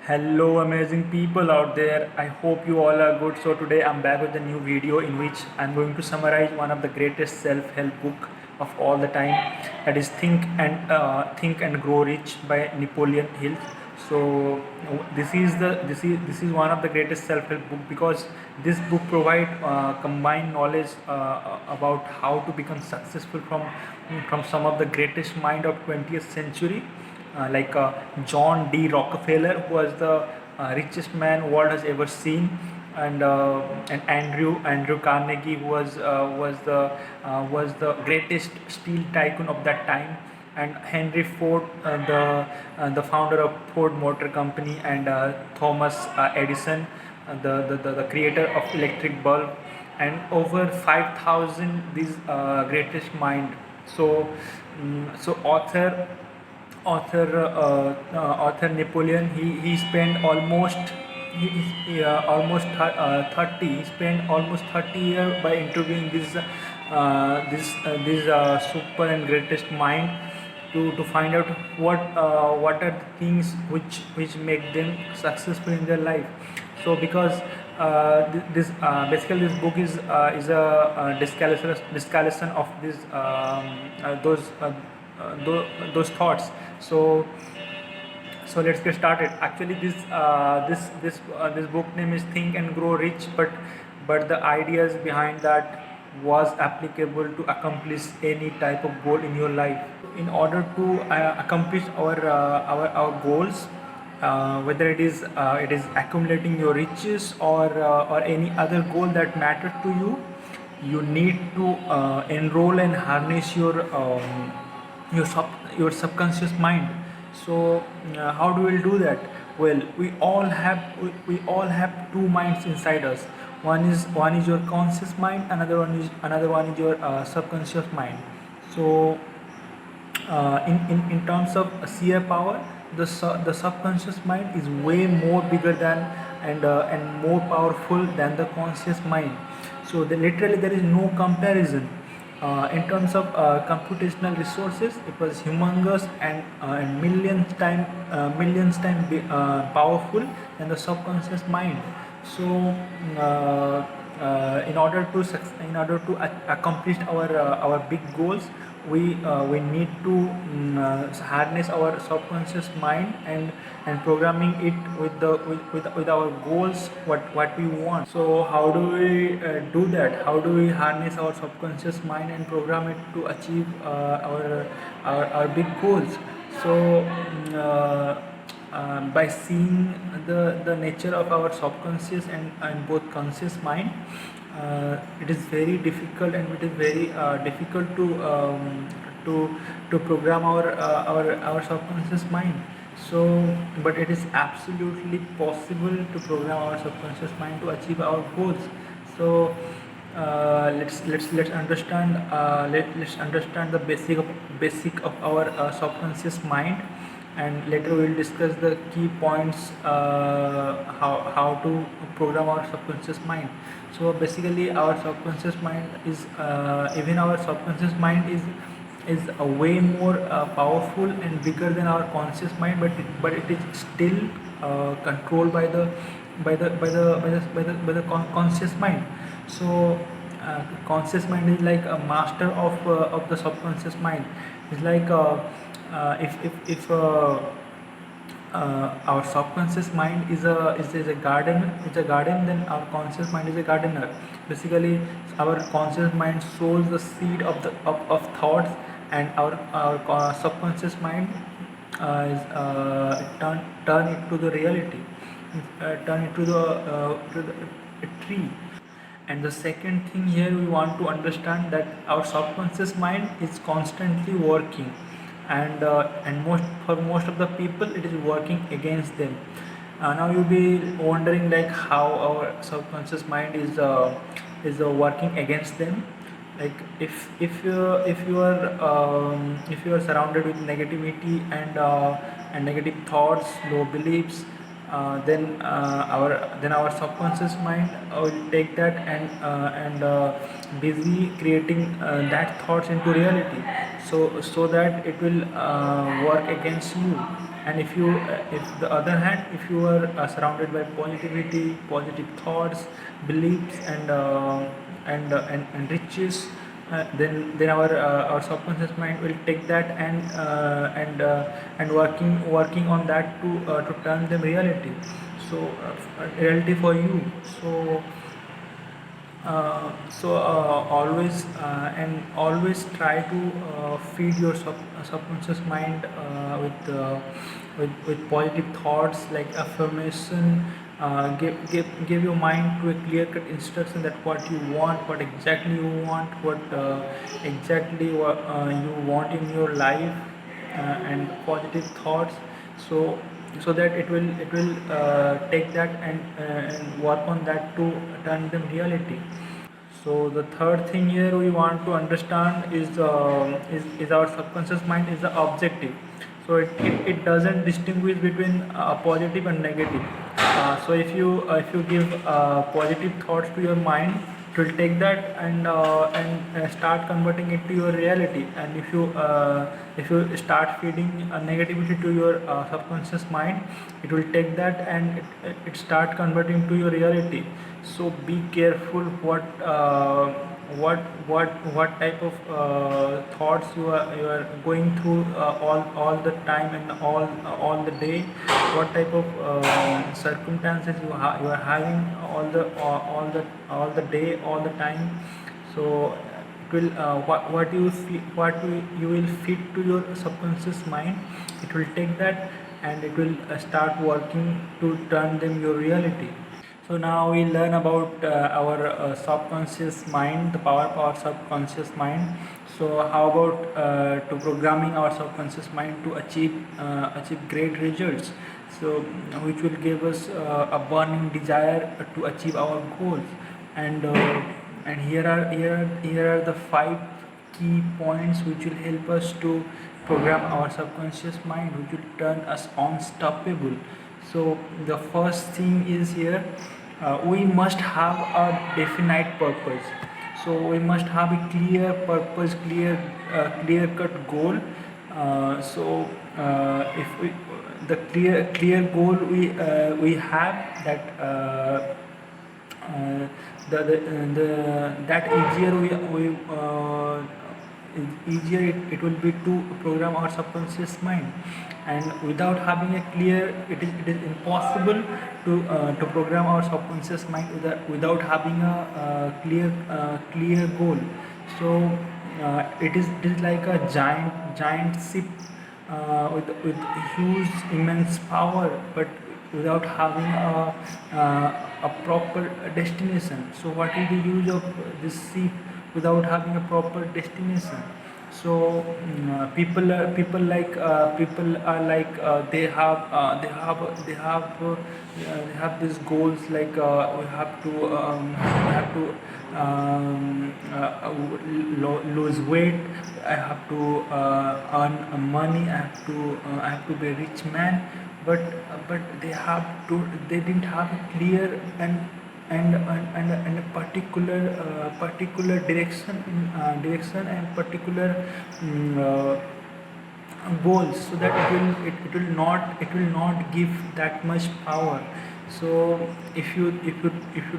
Hello, amazing people out there. I hope you all are good. So today I'm back with a new video in which I'm going to summarize one of the greatest self-help book of all the time. That is Think and Grow Rich by Napoleon Hill. So this is one of the greatest self-help book because this book provide combined knowledge about how to become successful from some of the greatest mind of 20th century, like John D. Rockefeller, who was the richest man world has ever seen, and Andrew Carnegie, who was the greatest steel tycoon of that time, and Henry Ford, the founder of Ford Motor Company, and Thomas Edison, the creator of electric bulb, and over 5,000 these greatest mind. So, so author Napoleon, he spent almost 30 he spent almost 30 years by interviewing this super and greatest mind to find out what are the things which make them successful in their life. So because this basically this book is a discalculation of this those thoughts. So let's get started. Actually, this book name is Think and Grow Rich, but the ideas behind that was applicable to accomplish any type of goal in your life. In order to accomplish our goals, whether it is accumulating your riches or any other goal that matters to you, you need to enroll and harness your subconscious mind. So how do we do that? Well, we all have two minds inside us. One is your conscious mind, another one is your subconscious mind. So in terms of sheer power, the subconscious mind is way more bigger than and more powerful than the conscious mind. So literally there is no comparison. In terms of computational resources, it was humongous and millions time powerful than the subconscious mind. So in order to accomplish our big goals, we need to harness our subconscious mind and programming it with our goals, what we want. So how do we do that? How do we harness our subconscious mind and program it to achieve our big goals? So by seeing the nature of our subconscious and both conscious mind, it is very difficult, and it is very difficult to program our subconscious mind. So but it is absolutely possible to program our subconscious mind to achieve our goals. So let's understand let's understand the basic of our subconscious mind, and later we will discuss the key points, how to program our subconscious mind. So basically our subconscious mind is even our subconscious mind is a way more powerful and bigger than our conscious mind, but it is still controlled by the conscious mind. So conscious mind is like a master of the subconscious mind. It's like if our subconscious mind is a garden, then our conscious mind is a gardener. Basically, our conscious mind sows the seed of thoughts, and our subconscious mind turn it to the reality, turn it to the a tree. And the second thing here, we want to understand that our subconscious mind is constantly working, and most of the people, it is working against them. Now you'll be wondering, like, how our subconscious mind is working against them. Like, if you are surrounded with negativity and negative thoughts, low beliefs, then our subconscious mind will take that and busy creating that thoughts into reality, so that it will work against you. And if the other hand, if you are surrounded by positivity, positive thoughts, beliefs, and riches, then our subconscious mind will take that and working on that to turn them reality. So reality for you. Always try to feed your subconscious mind with positive thoughts like affirmation. Give your mind to a clear cut instruction that what you want, what exactly you want, what you want in your life, and positive thoughts. So so that it will take that and work on that to turn them reality. So the third thing here we want to understand is our subconscious mind is the objective. So it doesn't distinguish between positive and negative. So if you give positive thoughts to your mind, it will take that and start converting it to your reality. And if you start feeding negativity to your subconscious mind, it will take that and it start converting to your reality. So be careful what type of thoughts you are going through all the time and all the day. What type of circumstances you are having all the day, all the time. So it will what you will feed to your subconscious mind, it will take that and it will start working to turn them your reality. So now we learn about our subconscious mind, the power of our subconscious mind. So how about to programming our subconscious mind to achieve great results? So which will give us a burning desire to achieve our goals. And here are the five key points which will help us to program our subconscious mind, which will turn us unstoppable. So the first thing is here, we must have a definite purpose. So we must have a clear purpose, clear cut goal. If we the clear goal we have, that uh, the that easier it will be to program our subconscious mind. And without having a clear, it is impossible to program our subconscious mind without having a clear goal. So it is like a giant ship with huge immense power, but without having a proper destination. So what is the use of this ship without having a proper destination? So people are like they have these goals like lose weight, I have to earn money, I have to be a rich man. But they didn't have a clear and a particular direction and particular mm, uh, goals, so that it will not give that much power. So if you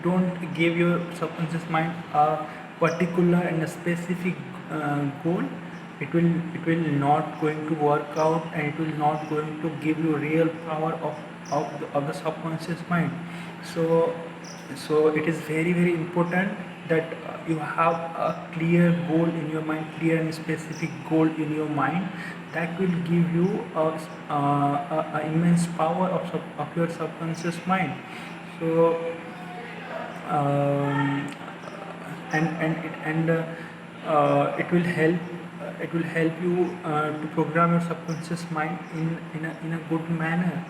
don't give your subconscious mind a particular and a specific goal, it will not going to work out, and it will not going to give you real power of the subconscious mind. So so it is very important that you have a clear goal in your mind, clear and specific goal in your mind, that will give you a immense power of your subconscious mind. So um, it will help you to program your subconscious mind in a good manner.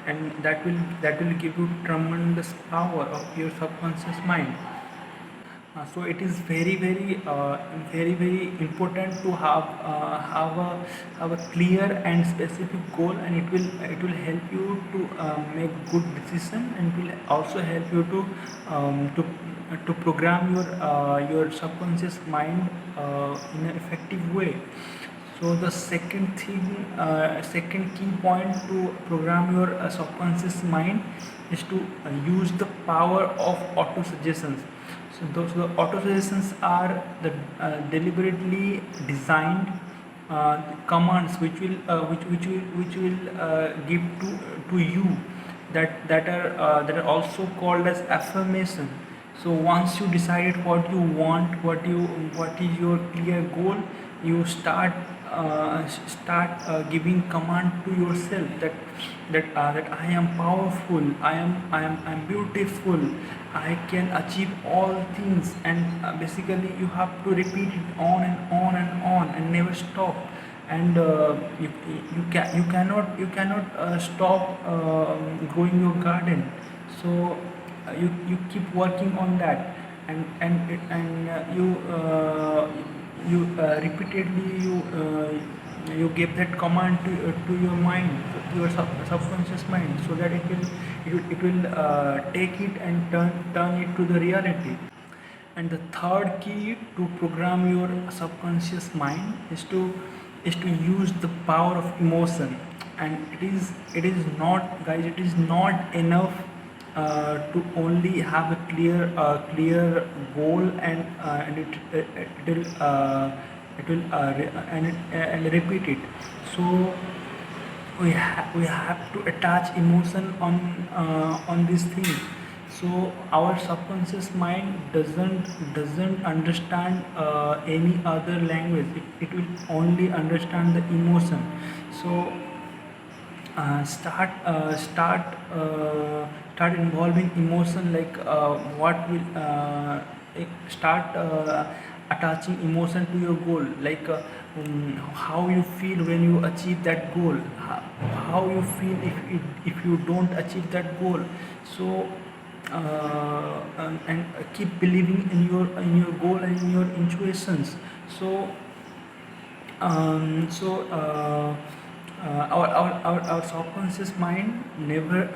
And that will give you tremendous power of your subconscious mind. So it is very important to have a clear and specific goal, and it will help you to make good decision, and it will also help you to program your subconscious mind in an effective way. So the second thing, second key point to program your subconscious mind is to use the power of auto suggestions. So those the auto suggestions are the deliberately designed commands which will give to you that are also called as affirmation. So once you decided what you want, what is your clear goal, you start giving command to yourself that I am powerful, I'm beautiful, I can achieve all things, and basically you have to repeat it on and on and on and never stop. And you cannot stop growing your garden. So you keep working on that, and repeatedly you give that command to your mind, to your subconscious mind, so that it will take it and turn it to the reality. And the third key to program your subconscious mind is to use the power of emotion. And it is not, guys, it is not enough to only have a clear goal, and repeat it. So we have to attach emotion on this thing. So our subconscious mind doesn't understand any other language. It will only understand the emotion. So start involving emotion, like what will start attaching emotion to your goal, like how you feel when you achieve that goal, how you feel if you don't achieve that goal. So and keep believing in your goal and in your intuitions. So our subconscious mind never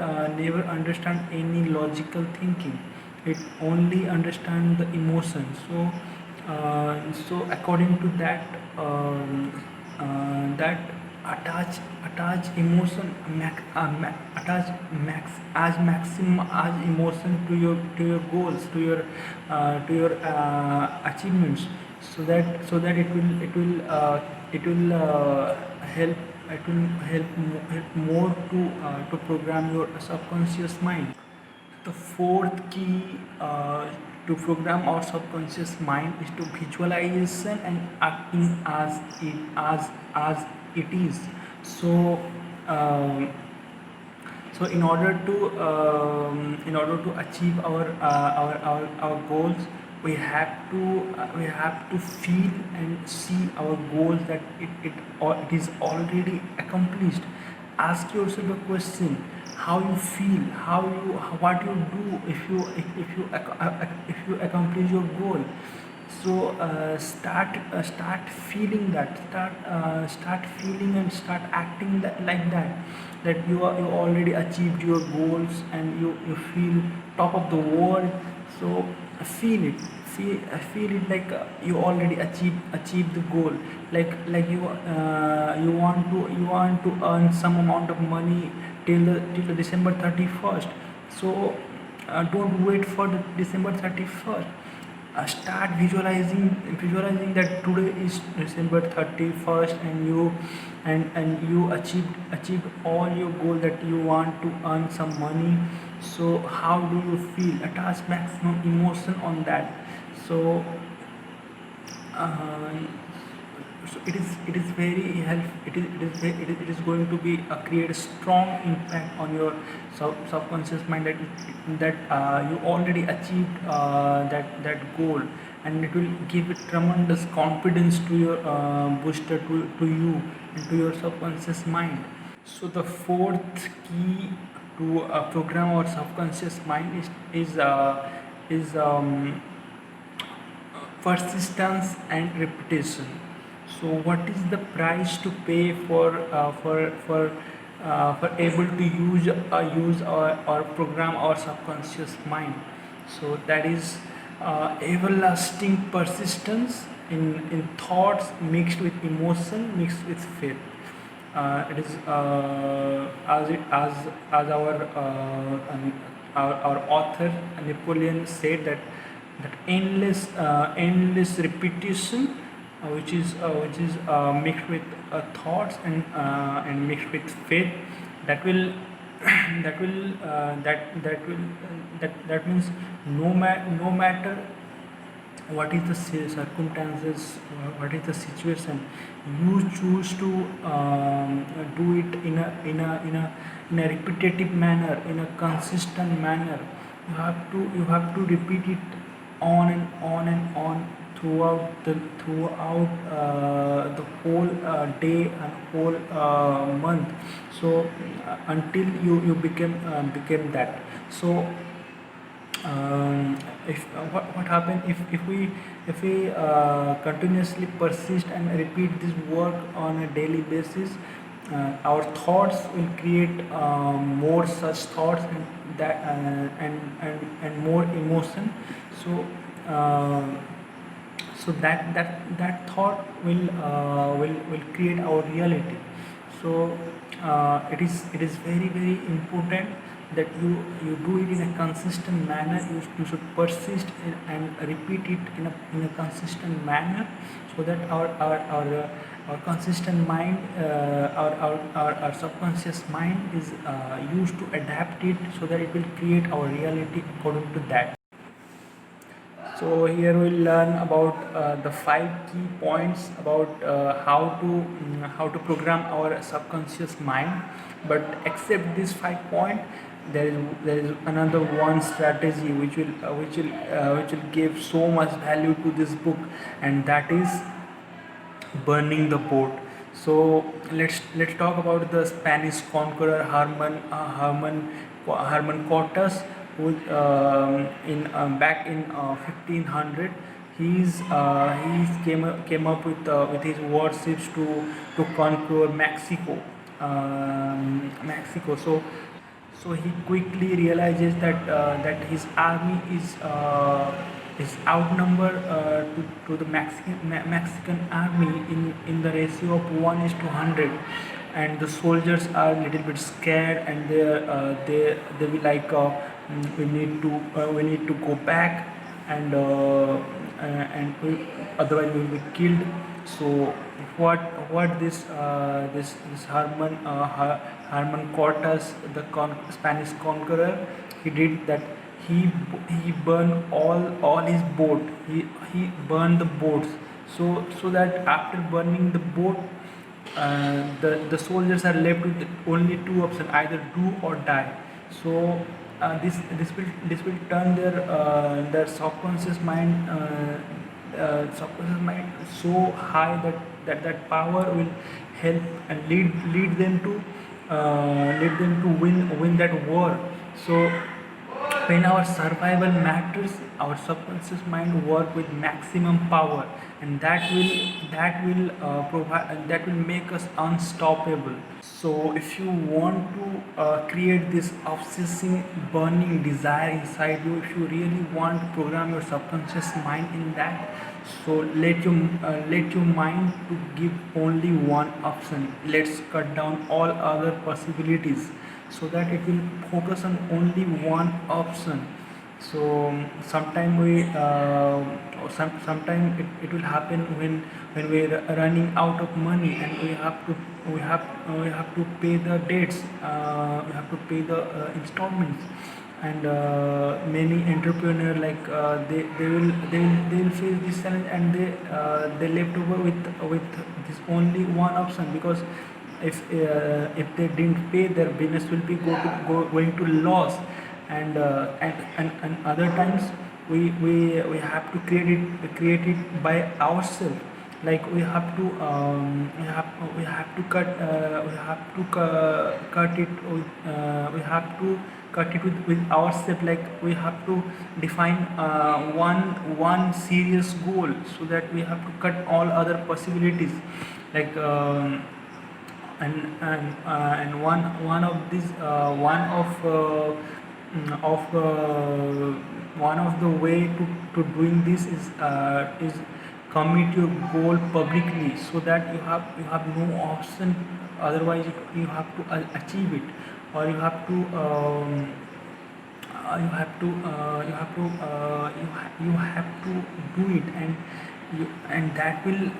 understand any logical thinking. It only understand the emotion. So according to that, that attach emotion, attach maximum as emotion to your goals, to your achievements. So that it will help help more to program your subconscious mind. The fourth key to program our subconscious mind is to visualization and acting as it is. So um, so in order to achieve our goals, we have to feel and see our goals, that it is already accomplished. Ask yourself a question: how you feel, what you do if you accomplish your goal. So start feeling that, start feeling and start acting like that you already achieved your goals, and you feel top of the world. So feel it, feel it like you already achieved the goal. Like you want to earn some amount of money till the December 31st. So don't wait for the December 31st. Start visualizing that today is December 31st, and you achieved all your goal, that you want to earn some money. So how do you feel? Attach maximum emotion on that. So uh, so it is very it is going to be create a strong impact on your subconscious mind, that you already achieved that goal, and it will give a tremendous confidence to your booster to you and to your subconscious mind. So the fourth key to program our subconscious mind is persistence and repetition. So what is the price to pay for able to use or program our subconscious mind? So that is everlasting persistence in thoughts mixed with emotion, mixed with faith. It is as it as our author Napoleon said that endless repetition, which is mixed with thoughts and mixed with faith, that will that means no matter what is the circumstances, what is the situation, you choose to do it in a repetitive manner, in a consistent manner. You have to repeat it on and on and on throughout the whole day and whole month. So until you became that. So if what happen if we continuously persist and repeat this work on a daily basis, our thoughts will create more such thoughts, and more emotion. So uh, that thought will create our reality. So it is very important that you do it in a consistent manner. You should persist and repeat it in a consistent manner, so that our consistent mind, our subconscious mind is used to adapt it, so that it will create our reality according to that. So here we'll learn about the 5 key points about how to program our subconscious mind. But except this 5 point, there is another one strategy which will give so much value to this book, and that is burning the boat. So let's talk about the Spanish conqueror Herman Cortes, who in back in 1500, he's came up with his warships to conquer Mexico. So he quickly realizes that his army is outnumbered to the Mexican army in the ratio of 1:100, and the soldiers are a little bit scared, and they will like, we need to go back, and otherwise we will be killed. So what this Herman Cortes, the Spanish conqueror, he did that. He burned all his boat. He burned the boats, so that after burning the boat, the soldiers are left with only two options: either do or die. So this will turn their subconscious mind so high that power will help and lead them to win that war. So when our survival matters, our subconscious mind work with maximum power, and that will make us unstoppable. So if you want to create this obsessing, burning desire inside you, if you really want to program your subconscious mind in that, so let your mind to give only one option. Let's cut down all other possibilities, so that it will focus on only one option. So sometime it will happen when we're running out of money, and we have to pay the debts, we have to pay the installments. And many entrepreneur, like, they will face this challenge, and they left over with this only one option, because if they didn't pay, their business will be going to loss. And other times we have to create it by ourselves. Like, we have to cut it with ourselves. Like, we have to define one serious goal, so that we have to cut all other possibilities. Like, and one of these of one of the way to doing this is commit your goal publicly, so that you have no option. Otherwise you have to achieve it, or you have to do it. And that will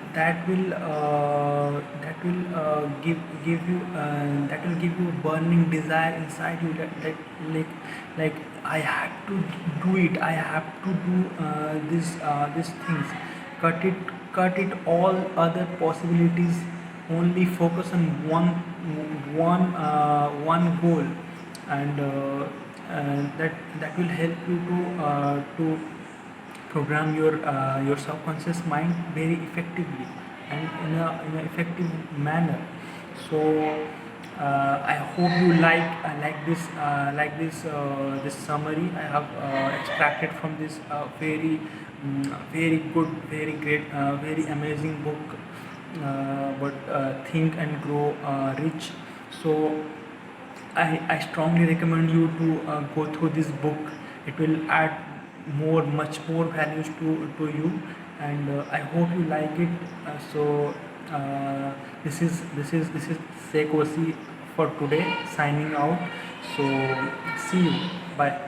give you a burning desire inside you, that like like I have to do it, I have to do these things. Cut it all other possibilities, only focus on one goal. And that will help you to program your subconscious mind very effectively, and in a effective manner. So I hope you like this summary I have extracted from this very good, very great, very amazing book, but Think and Grow Rich. So I strongly recommend you to go through this book. It will add much more values to you, and I hope you like it. This is Sekosi for today, signing out. So see you. Bye.